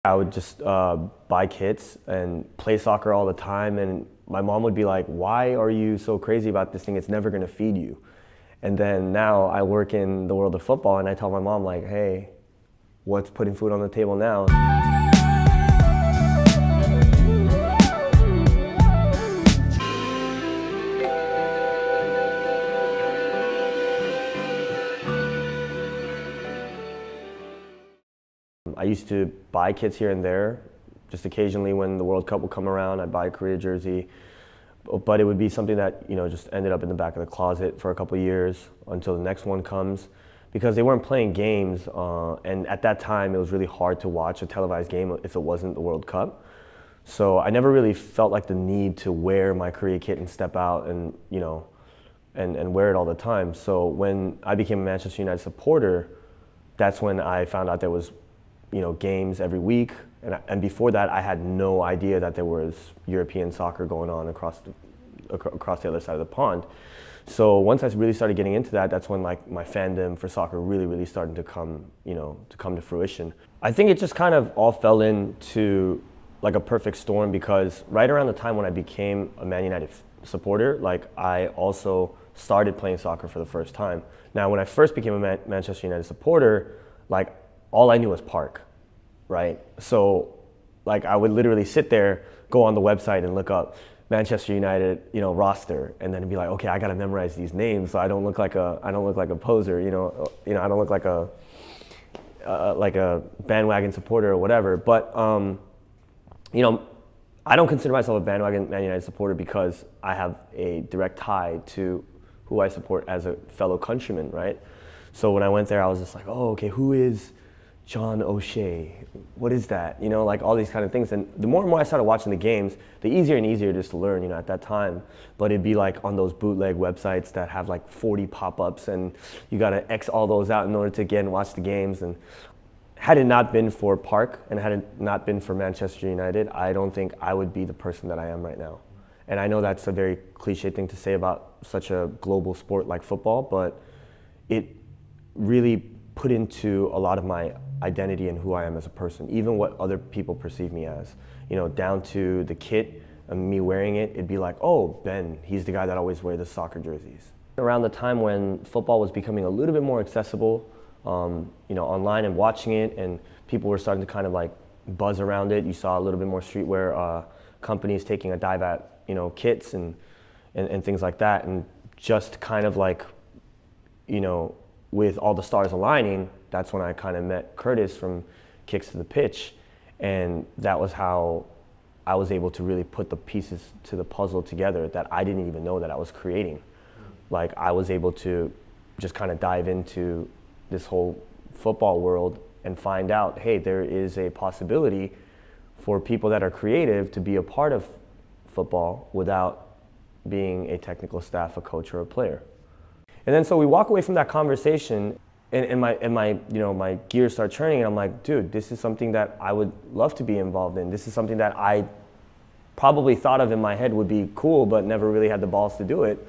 I would just buy kits and play soccer all the time, and my mom would be like, "Why are you so crazy about this thing? It's never going to feed you." And then now I work in the world of football, and I tell my mom like, "Hey, what's putting food on the table now?" I used to buy kits here and there, just occasionally when the World Cup would come around, I'd buy a Korea jersey. But it would be something that, just ended up in the back of the closet for a couple of years until the next one comes, because they weren't playing games, and at that time it was really hard to watch a televised game if it wasn't the World Cup. So I never really felt like the need to wear my Korea kit and step out and, and wear it all the time. So when I became a Manchester United supporter, that's when I found out there was games every week, and before that I had no idea that there was European soccer going on across the other side of the pond. So once I really started getting into that, that's when like my fandom for soccer really started to come to fruition. I think it just kind of all fell into like a perfect storm, because right around the time when I became a Man United supporter, like I also started playing soccer for the first time. Now when I first became a Manchester United supporter, like all I knew was park, right? So like I would literally sit there, go on the website and look up Manchester United, roster, and then be like, okay, I got to memorize these names so I don't look like a poser, I don't look like a bandwagon supporter or whatever. But I don't consider myself a bandwagon Man United supporter because I have a direct tie to who I support as a fellow countryman, right? So when I went there, I was just like, oh, okay, who is John O'Shea? What is that? Like all these kind of things. And the more and more I started watching the games, the easier and easier it is to learn, at that time. But it'd be like on those bootleg websites that have like 40 pop-ups, and you gotta X all those out in order to again watch the games. And had it not been for Park, and had it not been for Manchester United, I don't think I would be the person that I am right now. And I know that's a very cliche thing to say about such a global sport like football, but it really put into a lot of my identity and who I am as a person, even what other people perceive me as, down to the kit and me wearing it. It'd be like, oh, Ben, he's the guy that always wears the soccer jerseys. Around the time when football was becoming a little bit more accessible, online and watching it, and people were starting to kind of like buzz around it. You saw a little bit more streetwear companies taking a dive at, kits and things like that, and just kind of like, with all the stars aligning, that's when I kind of met Curtis from Kicks to the Pitch, and that was how I was able to really put the pieces to the puzzle together that I didn't even know that I was creating. Like I was able to just kind of dive into this whole football world and find out, hey, there is a possibility for people that are creative to be a part of football without being a technical staff, a coach, or a player. And then so we walk away from that conversation, and my gears start turning, and I'm like, dude, this is something that I would love to be involved in. This is something that I probably thought of in my head would be cool, but never really had the balls to do it.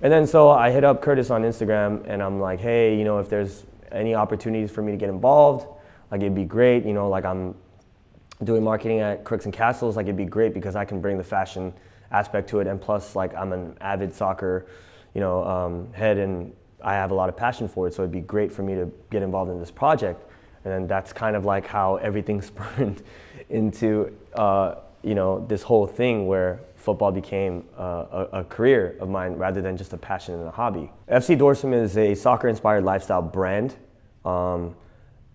And then so I hit up Curtis on Instagram, and I'm like, hey, if there's any opportunities for me to get involved, like it'd be great. Like I'm doing marketing at Crooks and Castles, like it'd be great because I can bring the fashion aspect to it, and plus like I'm an avid soccer head, and I have a lot of passion for it, so it'd be great for me to get involved in this project. And then that's kind of like how everything spurned into this whole thing where football became a career of mine rather than just a passion and a hobby. FC Dorsum is a soccer-inspired lifestyle brand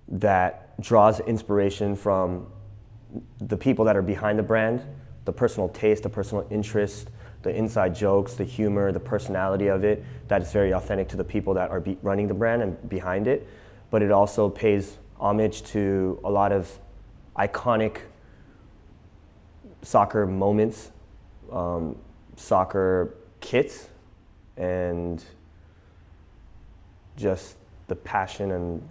that draws inspiration from the people that are behind the brand, the personal taste, the personal interest, the inside jokes, the humor, the personality of it, that is very authentic to the people that are running the brand and behind it. But it also pays homage to a lot of iconic soccer moments, soccer kits, and just the passion and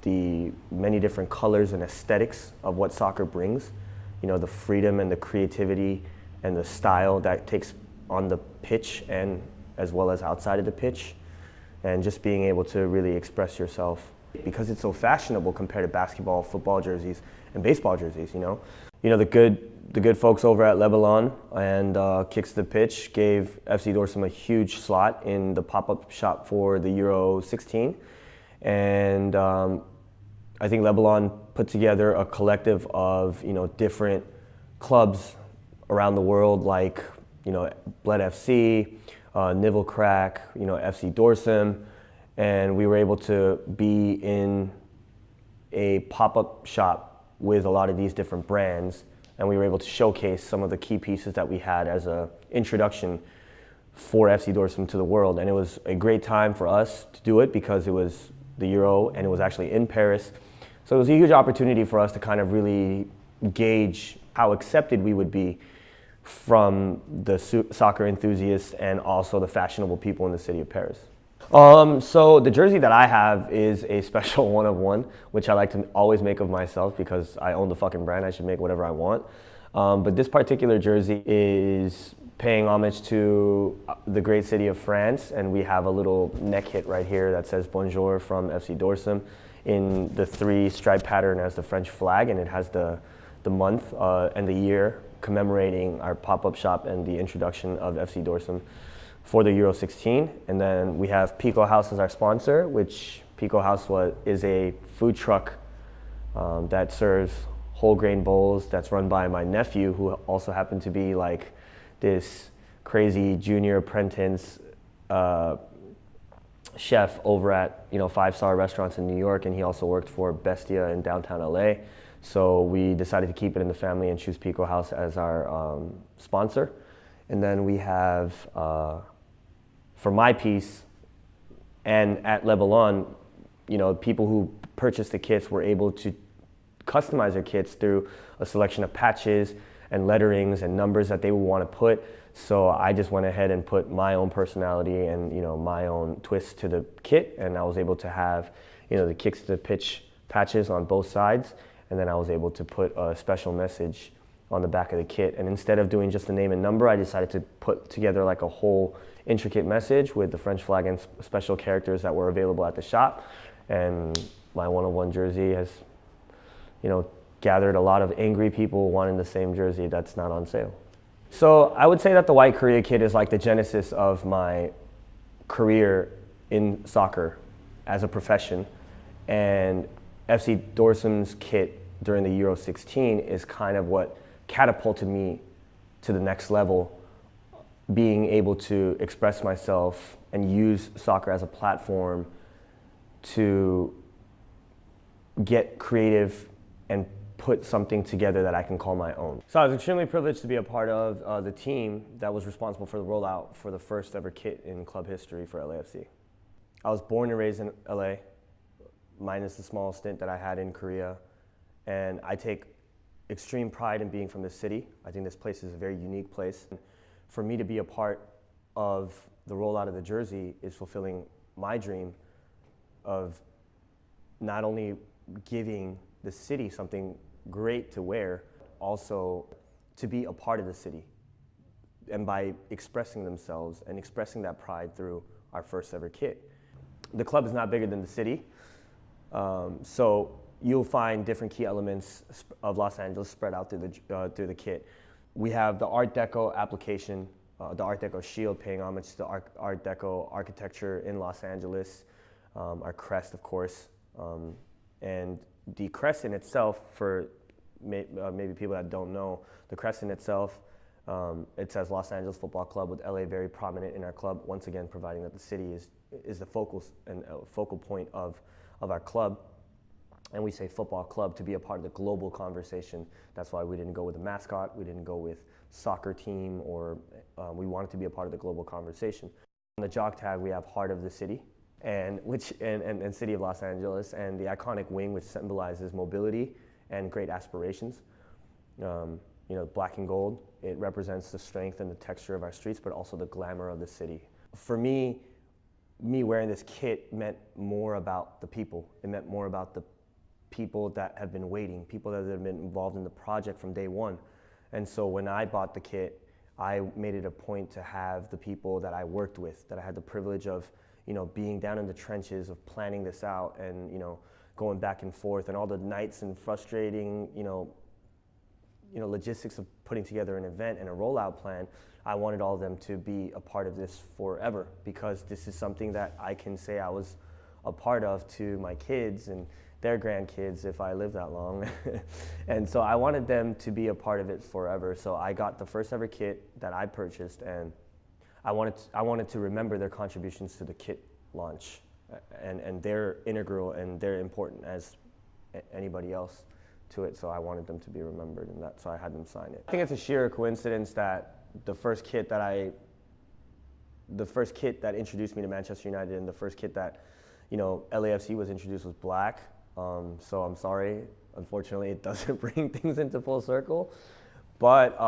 the many different colors and aesthetics of what soccer brings. The freedom and the creativity and the style that takes on the pitch and as well as outside of the pitch, and just being able to really express yourself. Because it's so fashionable compared to basketball, football jerseys, and baseball jerseys, you know. The good folks over at Lebanon and Kicks to the Pitch gave FC Dorsum a huge slot in the pop-up shop for the Euro 16. And I think Lebanon put together a collective of, different clubs around the world, like, Bled FC, Nivel Crack, FC Dorsum. And we were able to be in a pop-up shop with a lot of these different brands, and we were able to showcase some of the key pieces that we had as an introduction for FC Dorsum to the world. And it was a great time for us to do it because it was the Euro and it was actually in Paris. So it was a huge opportunity for us to kind of really gauge how accepted we would be from the soccer enthusiasts and also the fashionable people in the city of Paris. So the jersey that I have is a special one of one, which I like to always make of myself because I own the fucking brand. I should make whatever I want. But this particular jersey is paying homage to the great city of France, and we have a little neck hit right here that says Bonjour from FC Dorsum in the 3-stripe pattern as the French flag, and it has the month and the year commemorating our pop-up shop and the introduction of FC Dorsum for the Euro 16. And then we have Pico House as our sponsor, which Pico House is a food truck that serves whole grain bowls that's run by my nephew, who also happened to be like this crazy junior apprentice chef over at 5-star restaurants in New York, and he also worked for Bestia in downtown LA. So we decided to keep it in the family and choose Pico House as our sponsor. And then we have, for my piece, and at Lebanon, people who purchased the kits were able to customize their kits through a selection of patches and letterings and numbers that they would want to put. So I just went ahead and put my own personality and my own twist to the kit, and I was able to have the Kicks to the Pitch patches on both sides, and then I was able to put a special message on the back of the kit. And instead of doing just the name and number, I decided to put together like a whole intricate message with the French flag and special characters that were available at the shop. And my one-on-one jersey has, gathered a lot of angry people wanting the same jersey that's not on sale. So I would say that the White Korea kit is like the genesis of my career in soccer as a profession. And FC Dorsum's kit during the Euro 16 is kind of what catapulted me to the next level, being able to express myself and use soccer as a platform to get creative and put something together that I can call my own. So I was extremely privileged to be a part of the team that was responsible for the rollout for the first ever kit in club history for LAFC. I was born and raised in LA, minus the small stint that I had in Korea, and I take extreme pride in being from this city. I think this place is a very unique place. For me to be a part of the rollout of the jersey is fulfilling my dream of not only giving the city something great to wear, also to be a part of the city, and by expressing themselves and expressing that pride through our first ever kit. The club is not bigger than the city, so you'll find different key elements of Los Angeles spread out through the kit. We have the Art Deco application, the Art Deco shield paying homage to the Art Deco architecture in Los Angeles, our crest, of course, and the crescent itself, for maybe people that don't know, the crescent itself, it says Los Angeles Football Club, with LA very prominent in our club, once again providing that the city is the focal point of our club. And we say football club to be a part of the global conversation. That's why we didn't go with a mascot, we didn't go with soccer team, or we wanted to be a part of the global conversation. On the jog tag, we have Heart of the City, and City of Los Angeles, and the iconic wing, which symbolizes mobility and great aspirations. Black and gold, it represents the strength and the texture of our streets, but also the glamour of the city. For me wearing this kit meant more about the people. It meant more about the people that have been waiting, people that have been involved in the project from day one. And so when I bought the kit, I made it a point to have the people that I worked with, that I had the privilege of, being down in the trenches of planning this out and, going back and forth and all the nights and frustrating, logistics of putting together an event and a rollout plan. I wanted all of them to be a part of this forever, because this is something that I can say I was a part of to my kids and their grandkids if I live that long. And so I wanted them to be a part of it forever. So I got the first ever kit that I purchased, and I wanted to remember their contributions to the kit launch, and they're integral and they're important as anybody else to it. So I wanted them to be remembered, and so I had them sign it. I think it's a sheer coincidence that the first kit that introduced me to Manchester United and the first kit that LAFC was introduced was black. So I'm sorry, unfortunately it doesn't bring things into full circle, but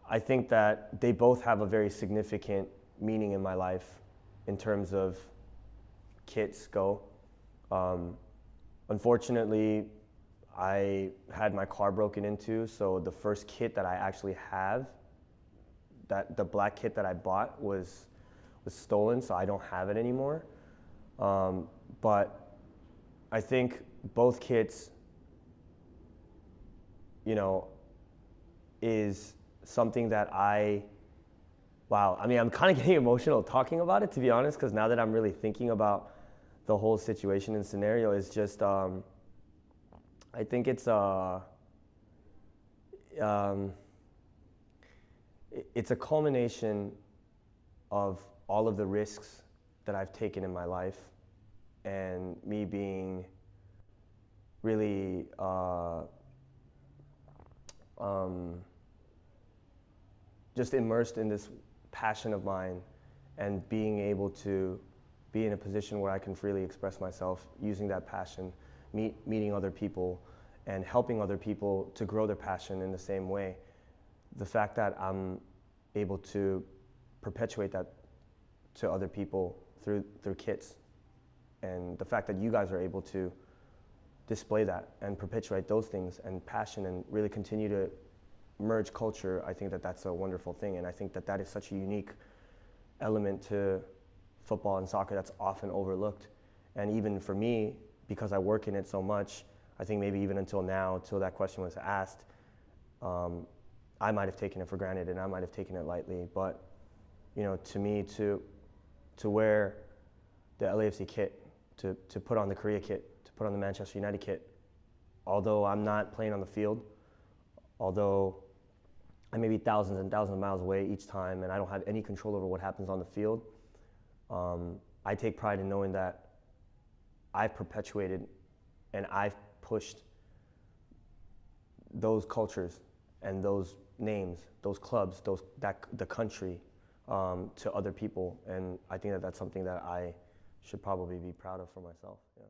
I think that they both have a very significant meaning in my life in terms of kits go. Unfortunately, I had my car broken into, so the first kit that I actually have, the black kit that I bought was stolen, so I don't have it anymore. But I think both kits, is something that I'm kind of getting emotional talking about it, to be honest, because now that I'm really thinking about the whole situation and scenario, is just, I think it's a culmination of all of the risks that I've taken in my life, and me being really just immersed in this passion of mine, and being able to be in a position where I can freely express myself using that passion, meeting other people and helping other people to grow their passion in the same way. The fact that I'm able to perpetuate that to other people through kits, and the fact that you guys are able to display that and perpetuate those things and passion and really continue to merge culture, I think that that's a wonderful thing. And I think that that is such a unique element to football and soccer that's often overlooked. And even for me, because I work in it so much, I think maybe even until now, till that question was asked, I might have taken it for granted and I might have taken it lightly. But to me, to wear the LAFC kit, to put on the Korea kit, to put on the Manchester United kit, although I'm not playing on the field, although I may be thousands and thousands of miles away each time and I don't have any control over what happens on the field, I take pride in knowing that I've perpetuated and I've pushed those cultures and those names, those clubs, the country to other people. And I think that that's something that I should probably be proud of for myself. Yeah.